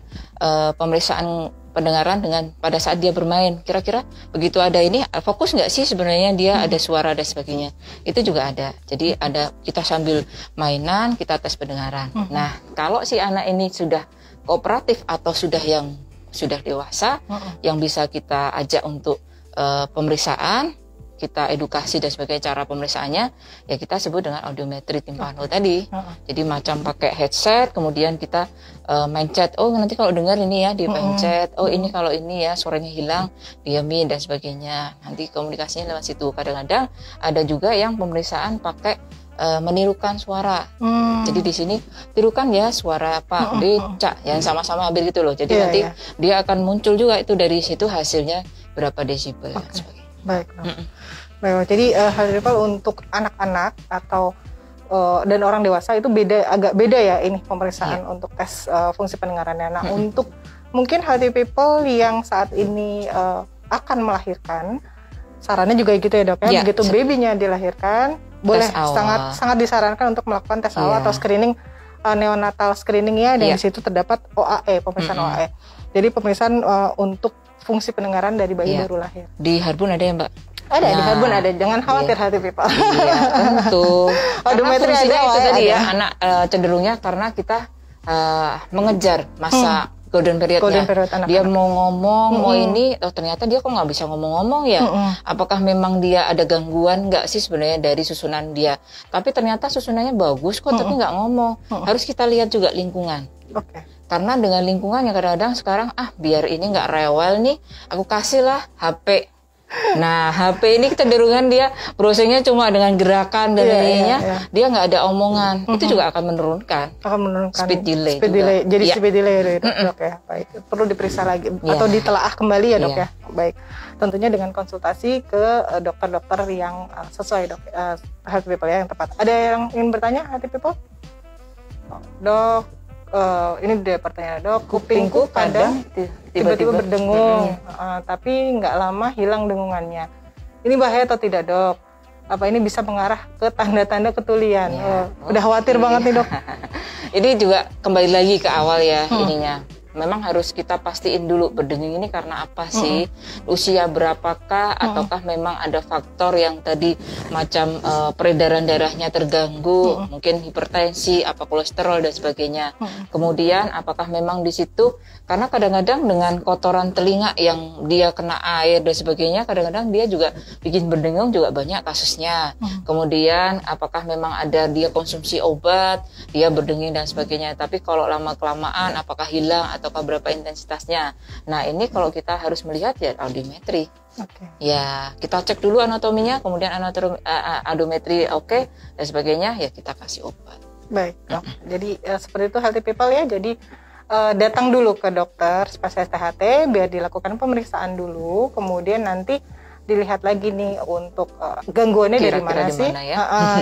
pemeriksaan pendengaran dengan pada saat dia bermain. Kira-kira begitu ada ini fokus nggak sih sebenarnya dia ada suara dan sebagainya. Itu juga ada. Jadi ada kita sambil mainan kita tes pendengaran. Nah kalau si anak ini sudah kooperatif atau sudah dewasa yang bisa kita ajak untuk pemeriksaan, kita edukasi dan sebagai cara pemeriksaannya ya kita sebut dengan audiometri timpano tadi. Jadi macam pakai headset kemudian kita mencet, oh nanti kalau dengar ini ya dipencet, oh ini kalau ini ya suaranya hilang diamin dan sebagainya. Nanti komunikasinya lewat situ. Kadang-kadang ada juga yang pemeriksaan pakai menirukan suara. Jadi di sini tirukan ya suara Pak Becak yang sama-sama hampir gitu loh. Jadi nanti dia akan muncul juga itu dari situ hasilnya berapa desibel dan sebagainya. Baik. Baik. Jadi Healthy People untuk anak-anak atau dan orang dewasa itu agak beda ya ini pemeriksaan untuk tes fungsi pendengarannya. Nah, untuk mungkin Healthy People yang saat ini akan melahirkan, sarannya juga gitu ya, Dok ya. Begitu babynya dilahirkan, boleh sangat disarankan untuk melakukan tes awal atau screening neonatal screeningnya dan di situ terdapat OAE, pemeriksaan OAE. Jadi pemeriksaan untuk fungsi pendengaran dari bayi baru lahir. Di Harbun ada ya Mbak? Ada, di Harbun ada. Jangan khawatir Healthy People. Iya, tentu. Audiometri ada itu tadi ya, anak cenderungnya karena kita mengejar masa golden periodnya. Golden period anak-anak. Dia mau ngomong, mau ini, ternyata dia kok nggak bisa ngomong-ngomong ya. Apakah memang dia ada gangguan nggak sih sebenarnya dari susunan dia? Tapi ternyata susunannya bagus kok, tapi nggak ngomong. Harus kita lihat juga lingkungan. Oke. Karena dengan lingkungan yang kadang-kadang sekarang, biar ini nggak rewel nih, aku kasih lah HP. Nah, HP ini kecenderungan dia browsingnya cuma dengan gerakan dan lainnya, dia nggak ada omongan. Itu juga akan menurunkan speed delay. Jadi speed delay dok ya. Baik, perlu diperiksa lagi atau ditelaah kembali ya dok ya. Baik, tentunya dengan konsultasi ke dokter-dokter yang sesuai dok, healthy people ya, yang tepat. Ada yang ingin bertanya healthy people? Dok, ini dia pertanyaan dok, kupingku kadang tiba-tiba berdengung, tapi nggak lama hilang dengungannya. Ini bahaya atau tidak dok? Apa ini bisa mengarah ke tanda-tanda ketulian? Udah khawatir banget nih dok. Ini juga kembali lagi ke awal ya ininya. Memang harus kita pastiin dulu berdengung ini karena apa sih, usia berapakah, ataukah memang ada faktor yang tadi macam peredaran darahnya terganggu, mungkin hipertensi, apa kolesterol dan sebagainya. Kemudian apakah memang di situ, karena kadang-kadang dengan kotoran telinga yang dia kena air dan sebagainya, kadang-kadang dia juga bikin berdengung juga banyak kasusnya. Kemudian apakah memang ada dia konsumsi obat, dia berdengung dan sebagainya. Tapi kalau lama kelamaan apakah hilang ataukah berapa intensitasnya. Nah, ini kalau kita harus melihat ya audiometri. Ya, kita cek dulu anatominya, kemudian audiometri oke dan sebagainya, ya kita kasih obat. Baik, dok. Jadi seperti itu healthy people ya. Jadi datang dulu ke dokter spesialis THT biar dilakukan pemeriksaan dulu, kemudian nanti dilihat lagi nih untuk gangguannya dari mana sih?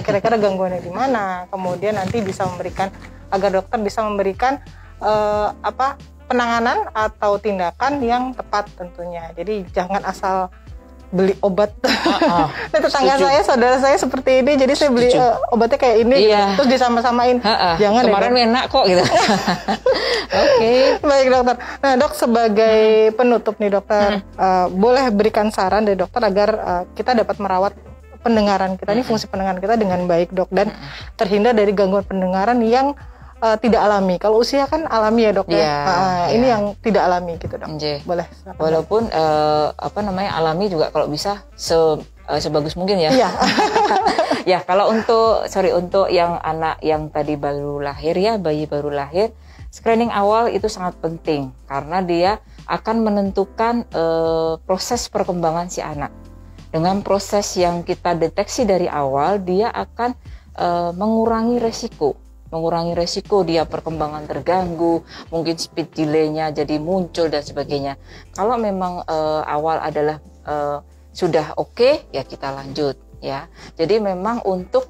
Kira-kira gangguannya di mana? Kemudian nanti bisa memberikan, agar dokter bisa memberikan penanganan atau tindakan yang tepat tentunya. Jadi jangan asal beli obat. Tetangga saya, saudara saya seperti ini, jadi saya beli obatnya kayak ini, terus disama-samain. Jangan. Kemarin enak kok gitu. Baik dokter. Nah dok, sebagai penutup nih dokter, boleh berikan saran dari dokter agar kita dapat merawat pendengaran kita, ini fungsi pendengaran kita dengan baik dok, dan terhindar dari gangguan pendengaran yang tidak alami. Kalau usia kan alami ya dok ya. Ini yang tidak alami gitu dok. Boleh. Walaupun alami juga kalau bisa sebagus mungkin ya. Ya kalau untuk yang anak yang tadi baru lahir ya, bayi baru lahir, screening awal itu sangat penting karena dia akan menentukan proses perkembangan si anak. Dengan proses yang kita deteksi dari awal, dia akan mengurangi resiko dia perkembangan terganggu, mungkin speed delay-nya jadi muncul dan sebagainya. Kalau memang awal adalah sudah oke, ya kita lanjut ya. Jadi memang untuk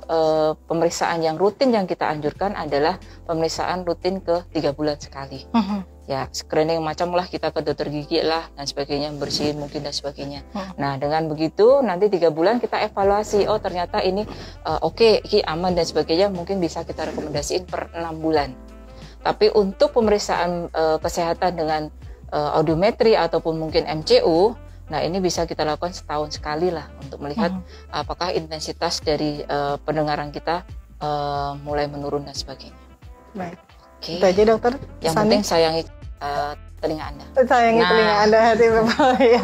pemeriksaan yang rutin yang kita anjurkan adalah pemeriksaan rutin ke 3 bulan sekali. Ya, screening macam lah, kita ke dokter gigi lah dan sebagainya, bersihin mungkin dan sebagainya. Nah, dengan begitu nanti 3 bulan kita evaluasi, oh ternyata ini oke, ini aman dan sebagainya, mungkin bisa kita rekomendasiin per 6 bulan. Tapi untuk pemeriksaan kesehatan dengan audiometri ataupun mungkin MCU, nah ini bisa kita lakukan setahun sekali lah untuk melihat apakah intensitas dari pendengaran kita mulai menurun dan sebagainya. Baik. Itu aja dokter. Yang penting sayangi telinga Anda. Sayangi telinga Anda, hati ya.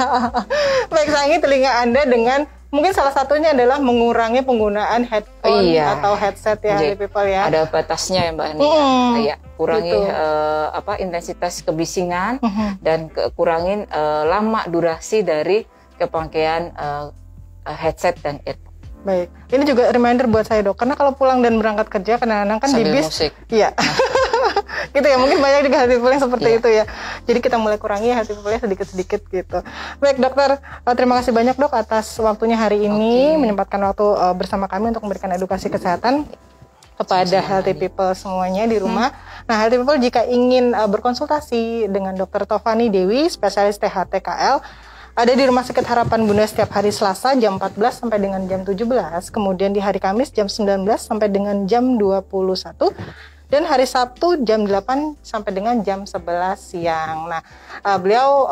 Baik, sayangi telinga Anda dengan mungkin salah satunya adalah mengurangi penggunaan headphone atau headset ya, hati people ya. Ada batasnya ya Mbak Hani. Ya, kurangi intensitas kebisingan dan kurangin lama durasi dari kepakai headset dan earphone. Baik, ini juga reminder buat saya dok, karena kalau pulang dan berangkat kerja kadang-kadang kan sambil di bis, musik. Iya. Gitu ya, mungkin banyak juga healthy people yang seperti itu ya. Jadi kita mulai kurangi healthy people-nya sedikit-sedikit gitu. Baik dokter, terima kasih banyak dok atas waktunya hari ini, menyempatkan waktu bersama kami untuk memberikan edukasi kesehatan kepada healthy people semuanya di rumah. Nah, healthy people jika ingin berkonsultasi dengan Dr. Tovani Dewi, spesialis THT-KL, ada di Rumah Sakit Harapan Bunda setiap hari Selasa jam 14 sampai dengan jam 17, kemudian di hari Kamis jam 19 sampai dengan jam 21, dan hari Sabtu jam 8 sampai dengan jam 11 siang. Nah, beliau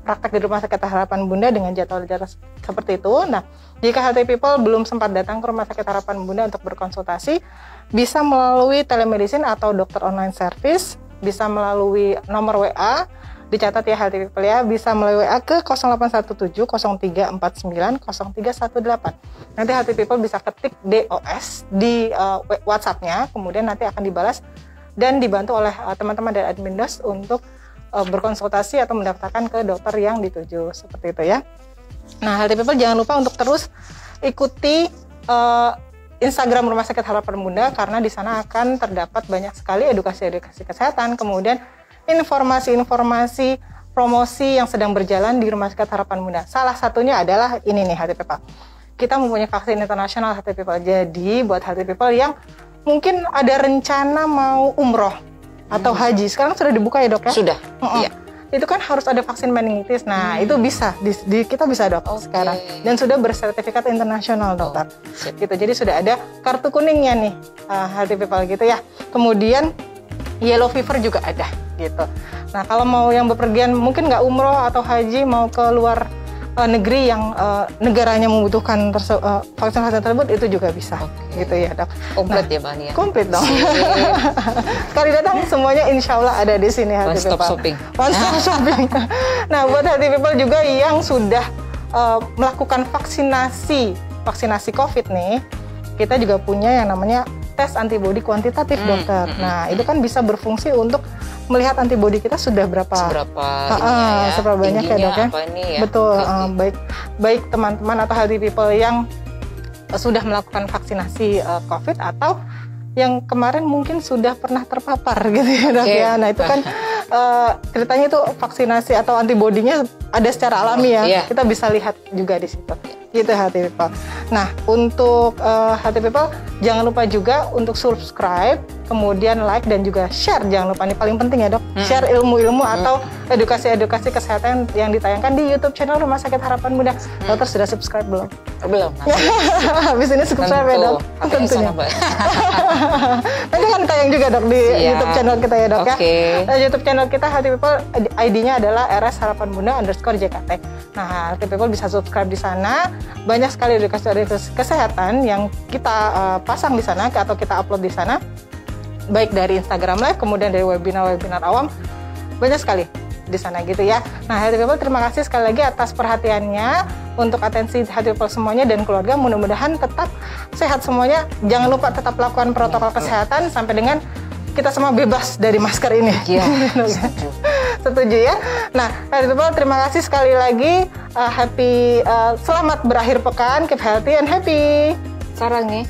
praktek di Rumah Sakit Harapan Bunda dengan jadwal-jadwal seperti itu. Nah, jika healthy people belum sempat datang ke Rumah Sakit Harapan Bunda untuk berkonsultasi, bisa melalui telemedicine atau dokter online service bisa melalui nomor WA. Dicatat ya Healthy People ya, bisa melalui WA ke 0817 0349 0318. Nanti Healthy People bisa ketik DOS di WhatsApp-nya, kemudian nanti akan dibalas dan dibantu oleh teman-teman dari admin DOS untuk berkonsultasi atau mendaftarkan ke dokter yang dituju, seperti itu ya. Nah, Healthy People jangan lupa untuk terus ikuti Instagram Rumah Sakit Harapan Bunda, karena di sana akan terdapat banyak sekali edukasi-edukasi kesehatan, kemudian informasi-informasi promosi yang sedang berjalan di Rumah Sakit Harapan Bunda. Salah satunya adalah ini nih Healthy People. Kita mempunyai vaksin internasional Healthy People. Jadi buat Healthy People yang mungkin ada rencana mau umroh atau haji, sekarang sudah dibuka ya dok ya? Sudah. Iya. Itu kan harus ada vaksin meningitis. Nah itu bisa kita bisa dok sekarang, dan sudah bersertifikat internasional dokter. Gitu. Jadi sudah ada kartu kuningnya nih Healthy People gitu ya. Kemudian yellow fever juga ada gitu. Nah kalau mau yang bepergian mungkin nggak umroh atau haji, mau ke luar negeri yang negaranya membutuhkan vaksin tersebut, itu juga bisa gitu ya dok. Komplit ya Mbak Nia? Komplit dong. Sekali datang semuanya insya Allah ada di sini Healthy People. One stop shopping. Nah buat Healthy People juga yang sudah melakukan vaksinasi COVID nih, kita juga punya yang namanya tes antibodi kuantitatif dokter. Nah itu kan bisa berfungsi untuk melihat antibodi kita sudah seberapa banyak ya dok ya. Betul. Baik teman-teman atau Healthy People yang sudah melakukan vaksinasi COVID atau yang kemarin mungkin sudah pernah terpapar gitu ya dok ya. Nah itu kan ceritanya itu vaksinasi atau antibodinya ada secara alami ya. Kita bisa lihat juga di situ. Gitu Healthy People. Nah untuk Healthy People jangan lupa juga untuk subscribe, kemudian like dan juga share. Jangan lupa, ini paling penting ya dok, share ilmu-ilmu atau edukasi-edukasi kesehatan yang ditayangkan di YouTube channel Rumah Sakit Harapan Bunda. Dokter sudah subscribe belum? Belum. Habis ini subscribe ya dok. Tentunya. Nanti kan tayang juga dok di YouTube channel kita ya dok ya. YouTube channel kita Healthy People, ID-nya adalah RS Harapan Bunda _JKT. Nah Healthy People bisa subscribe di sana. Banyak sekali edukasi kesehatan yang kita pasang di sana atau kita upload di sana, baik dari Instagram Live, kemudian dari webinar-webinar awam, banyak sekali di sana gitu ya. Nah Healthy People terima kasih sekali lagi atas perhatiannya, untuk atensi Healthy People semuanya dan keluarga. Mudah-mudahan tetap sehat semuanya. Jangan lupa tetap lakukan protokol kesehatan sampai dengan kita semua bebas dari masker ini. Iya. Setuju ya. Nah Healthy People terima kasih sekali lagi. Selamat berakhir pekan. Keep healthy and happy. Sarang nih.